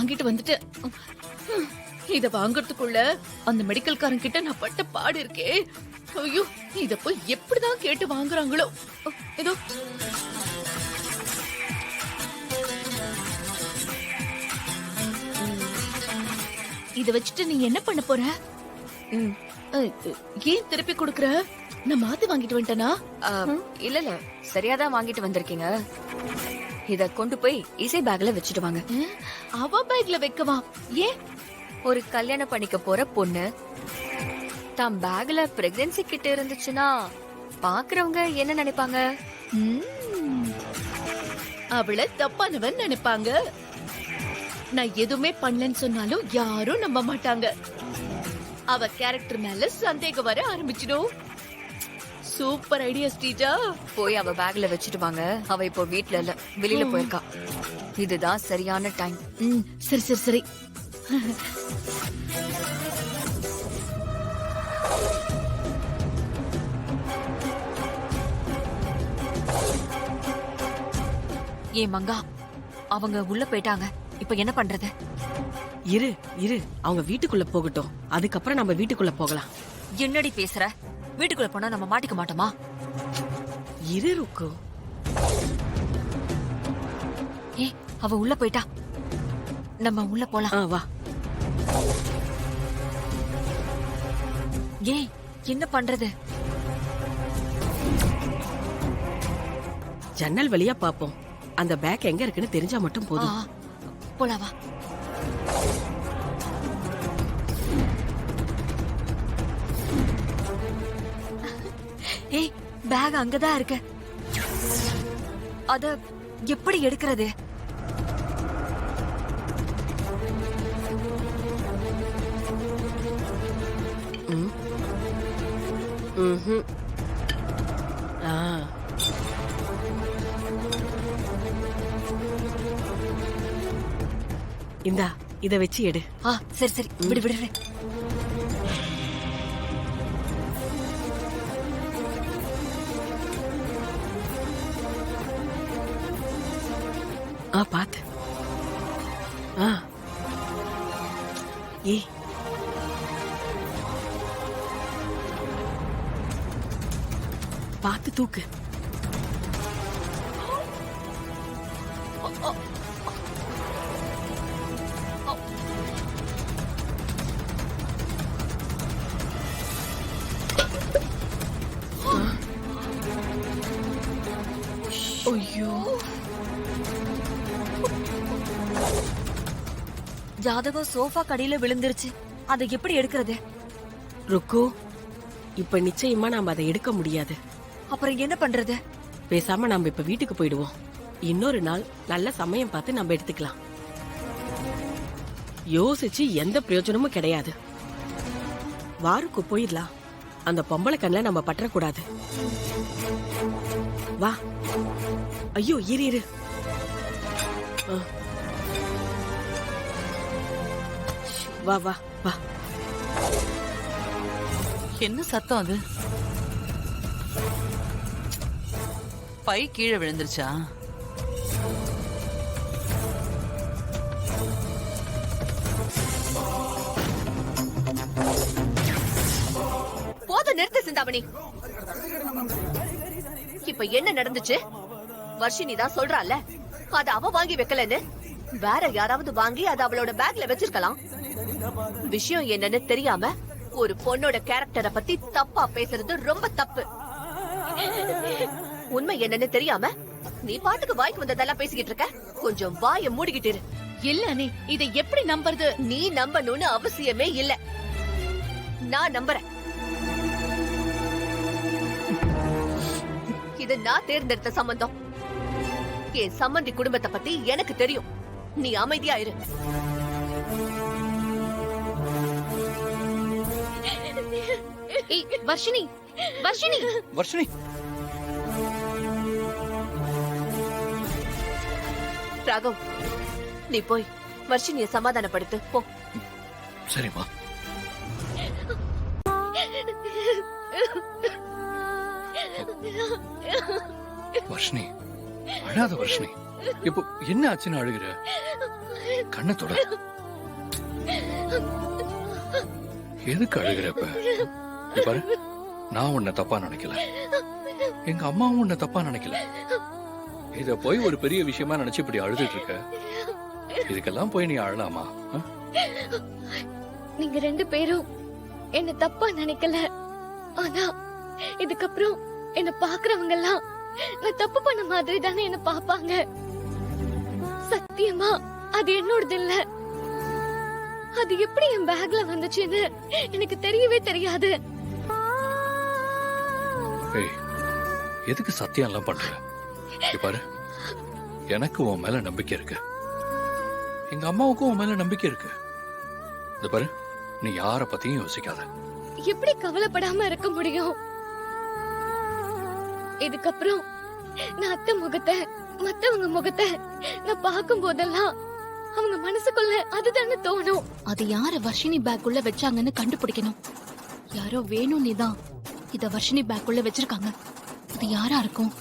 வாங்கிட்டு வந்துட்டேன். இத வாங்குறதுக்குள்ள அந்த மெடிக்கல்காரன் கிட்ட நான் பட்ட பாடு இருக்கே. ஐயோ, இத போய் எப்படிதான் கேட்டு வாங்குறாங்களோ. ஏதோ இத வச்சுட்டு நீ என்ன பண்ண போற? ஏன் திருப்பி கொடுக்கற? நான் மாத்தி வாங்கிட்டு வந்துட்டேனா? இல்ல இல்ல, சரியாதான் வாங்கிட்டு வந்திருக்கீங்க. இத கொண்டு போய் இசை பேக்ல வச்சுட்டு வாங்க. அவ பேக்ல வைக்கவா? ஏன்? ஒரு கல்யாணம் பண்ணிக்க போற பொண்ணு தான் பேக்ல பிரெக்னன்சி கிட்ட இருந்துச்சுன்னா பாக்குறவங்க என்ன நினைப்பாங்க? அவளை தப்பானவன் நினைப்பாங்க. நான் எதுவுமே பண்ணலன்னு சொன்னாலும் யாரும் நம்ப மாட்டாங்க. அவ கேரக்டர் மேல சந்தேகம் வர ஆரம்பிச்சிடும். Super idea Sreeja. போய் அவ பேக்ல வச்சுட்டு வாங்க. அவ இப்போ வீட்ல இல்ல, வெளியில போயிருக்கா. இதுதான் சரியான டைம். சரி சரி சரி. ஏ மங்கா, அவங்க உள்ள போயிட்டாங்க. இப்ப என்ன பண்றது? இரு இரு, அவங்க வீட்டுக்குள்ள போகட்டும், அதுக்கப்புறம் நம்ம வீட்டுக்குள்ள போகலாம். என்னடி பேசுற? வீட்டுக்குள்ள போனா நம்ம மாட்டிக்க மாட்டோமா? இரு ருக்கு. ஏ, அவ உள்ள போயிட்டா. நம்ம உள்ள போலாம். வா. ஏ, என்ன பண்றது? ஜன்னல் வழியா பாப்போம். அந்த பேக் எங்க இருக்குன்னு தெரிஞ்சா மட்டும் போதும். போலாம் வா. ஏய், பேக் அங்கதான் இருக்கு. அத எப்படி எடுக்கிறது? இந்தா, இத வச்சு எடு. சரி சரி, விடு விடு. பாத்து. ஏ, பாத்து தூக்கு. ஐயோ, ஜாதகம் சோஃபா கடியில விழுந்துருச்சு. அதை எப்படி எடுக்கிறது? ருக்கு, இப்ப நிச்சயமா நாம அதை எடுக்க முடியாது. அப்புறம் என்ன பண்றது? பேசாம நாம இப்ப வீட்டுக்கு போயிடுவோம். இன்னொரு நாள் நல்ல சமயம் பார்த்து நம்ம எடுத்துக்கலாம். யோசிச்சு எந்த பிரயோஜனமும் கிடையாது. வாருக்கு போயிடலாம். அந்த பொம்பளை கண்ணில் நம்ம பற்றக்கூடாது. வா. ஐயோ, இரு இரு. வா வா வா. என்ன சத்தம் அது? பை கீழே விழுந்துருச்சா? போத நிறுத்த சிந்தாமணி. இப்ப என்ன நடந்துச்சு? வர்ஷினி தான் சொல்றால, அத அவ வாங்கி வைக்கலன்னு. வேற யாராவது வாங்கி அத அவளோட பேக்ல வச்சிருக்கலாம். விஷயம் என்னன்னு தெரியாம ஒரு பொண்ணோட கேரக்டரை பத்தி தப்பா பேசுறது ரொம்ப தப்பு. உண்மை என்னன்னு தெரியாம நீ பாட்டுக்கு வாய்க்கு வந்ததெல்லாம் பேசிக்கிட்டு இருக்க. கொஞ்சம் வாயை மூடிக்கிட்டு இரு. இல்ல நீ இதை எப்படி நம்புறது? நீ நம்பணும்னு அவசியமே இல்ல. நான் நம்புறேன். இது நான் தேர்ந்தெடுத்த சம்பந்தம். என் சம்பந்தி குடும்பத்தை பத்தி எனக்கு தெரியும். நீ அமைதியா இரு. வர்ஷினி, வர்ஷினி, வர்ஷினி. ராகவ், நீ போய் வர்ஷினிய சமாதானப்படுத்து போ. சரிம்மா. வர்ஷினி, அழாத வர்ஷினி. இப்போ என்ன ஆச்சுன்னு அழுகுற? கண்ணை தொட. எதுக்கு அழுகுற இப்ப? இங்க பாரு, நான் உன்னை தப்பா நினைக்கல, எங்க அம்மாவும் உன்னை தப்பா நினைக்கல. இத போய் ஒரு பெரிய விஷயமா நினைச்சு இப்படி அழுதுட்டு இருக்க. இதுக்கெல்லாம் போய் நீ அழலாமா? நீங்க 2 பேரும் என்ன தப்பா நினைக்கல. ஆனா இதுக்கப்புறம் என்ன பாக்குறவங்க எல்லாம் நான் தப்பு பண்ண மாதிரி தானே என்ன பாப்பாங்க. சத்தியமா அது என்னோடது இல்ல. அது எப்படி என் பேக்ல வந்துச்சுன்னு எனக்கு தெரியவே தெரியாது. ஏய், எதுக்கு சத்தியம் எல்லாம் பண்ற? இங்க பாரு, எனக்கு உன் மேல நம்பிக்கை இருக்கு, எங்க அம்மாவுக்கும் உன் மேல நம்பிக்கை இருக்கு. இத பாரு, நீ யார பத்தியும் யோசிக்காத. எப்படி கவலைப்படாம இருக்க முடியும்? இதுக்கப்புறம் நான் அத்தை முகத்தை, மத்தவங்க முகத்தை நான் பார்க்கும் போதெல்லாம் அவங்க மனசுக்குள்ள அதுதானே தோணும். அது யார வர்ஷினி பேக் உள்ள வச்சாங்கன்னு கண்டுபிடிக்கணும். யாரோ வேணும் நீதான் இத வர்ஷினி பேக் உள்ள வச்சிருக்காங்க. அது யாரா இருக்கும்?